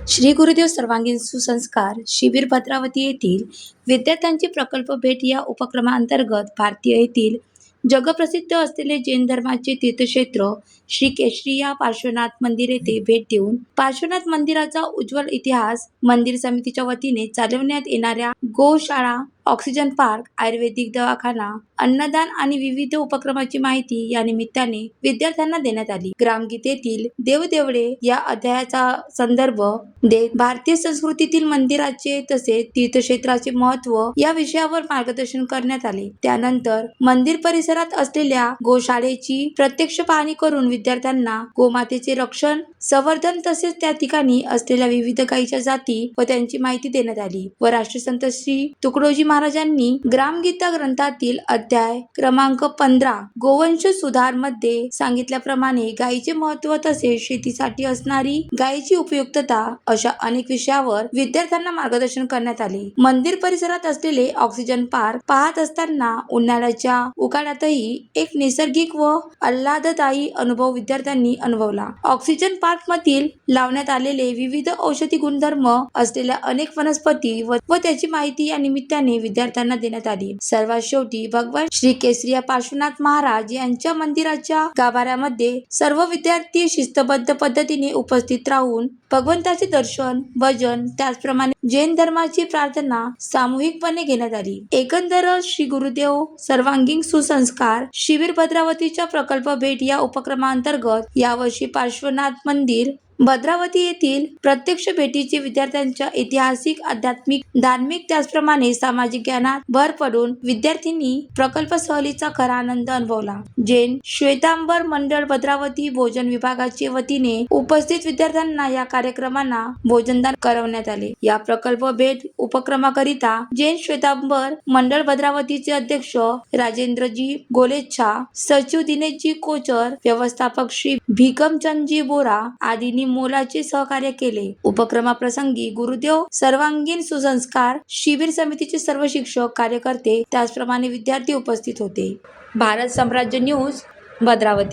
श्री गुरुदेव सर्वांगीण सुसंस्कार शिबिर भद्रावती येथील विद्यार्थ्यांची प्रकल्प भेट या उपक्रमांतर्गत भारतीय येथील जगप्रसिद्ध असलेले जैन धर्माचे तीर्थक्षेत्र श्री केशरिया पार्श्वनाथ मंदिर येथे भेट देऊन पार्श्वनाथ मंदिराचा उज्ज्वल इतिहास, मंदिर समितीच्या वतीने चालवण्यात येणाऱ्या गोशाळा, ऑक्सिजन पार्क, आयुर्वेदिक दवाखाना, अन्नदान आणि विविध उपक्रमाची माहिती या निमित्ताने विद्यार्थ्यांना देण्यात आली. ग्रामगीतेतील देवदेवळे या अध्यायाचा संदर्भ देत भारतीय संस्कृतीतील मंदिराचे तसेच तीर्थक्षेत्राचे महत्त्व या विषयावर मार्गदर्शन करण्यात आले. त्यानंतर मंदिर परिसरात असलेल्या गोशाळेची प्रत्यक्ष पाहणी करून विद्यार्थ्यांना गोमातेचे रक्षण, संवर्धन तसेच त्या ठिकाणी असलेल्या विविध गायीच्या जाती व त्यांची माहिती देण्यात आली व राष्ट्रसंत श्री तुकडोजी महाराजांनी ग्रामगीता ग्रंथातील अध्याय क्रमांक 15 गोवंश सुधार मध्ये सांगितल्याप्रमाणे गायीचे महत्त्व तसेच शेतीसाठी असणारी गायीची उपयुक्तता अशा अनेक विषयावर विद्यार्थ्यांना मार्गदर्शन करण्यात आले. मंदिर परिसरात असलेले ऑक्सिजन पार्क पाहत असताना उन्हाळ्याच्या उकाड्यातही एक नैसर्गिक व आल्हाददायी अनुभव विद्यार्थ्यांनी अनुभवला. ऑक्सिजन पार्क मधील लावण्यात आलेले विविध औषधी गुणधर्म असलेल्या अनेक वनस्पती व त्याची माहिती या निमित्ताने विद्यार्थ्यांना देण्यात आली. सर्वात शेवटी भगवान श्री केशरिया पार्श्वनाथ महाराज यांच्या मंदिराच्या गाभाऱ्यामध्ये सर्व विद्यार्थी शिस्तबद्ध पद्धतीने उपस्थित राहून भगवंताचे दर्शन, भजन त्याचप्रमाणे जैन धर्माची प्रार्थना सामूहिकपणे घेण्यात आली. एकंदरच श्री गुरुदेव सर्वांगीण सुसंस्कार शिबिर भद्रावतीच्या प्रकल्प भेट या उपक्रमांतर्गत यावर्षी पार्श्वनाथ मंदिर भद्रावती येथील प्रत्यक्ष भेटीचे विद्यार्थ्यांच्या ऐतिहासिक, आध्यात्मिक, धार्मिक त्याचप्रमाणे सामाजिक ज्ञानात भर पडून विद्यार्थ्यांनी प्रकल्प सहलीचा खरा आनंद अनुभवला. जैन श्वेतांबर मंडळ भद्रावती भोजन विभागाच्या वतीने उपस्थित विद्यार्थ्यांना या कार्यक्रमांना भोजनदान करवण्यात आले. या प्रकल्प भेट उपक्रमाकरिता जैन श्वेतांबर मंडळ भद्रावतीचे अध्यक्ष राजेंद्रजी गोलेच्छा, सचिव दिनेशजी कोचर, व्यवस्थापक श्री भिकमचंदजी बोरा आदींनी मोलाचे सहकार्य केले. उपक्रमाप्रसंगी गुरुदेव सर्वांगीण सुसंस्कार शिबिर समितीचे सर्व शिक्षक, कार्यकर्ते त्याचप्रमाणे विद्यार्थी उपस्थित होते. भारत साम्राज्य न्यूज, भद्रावती.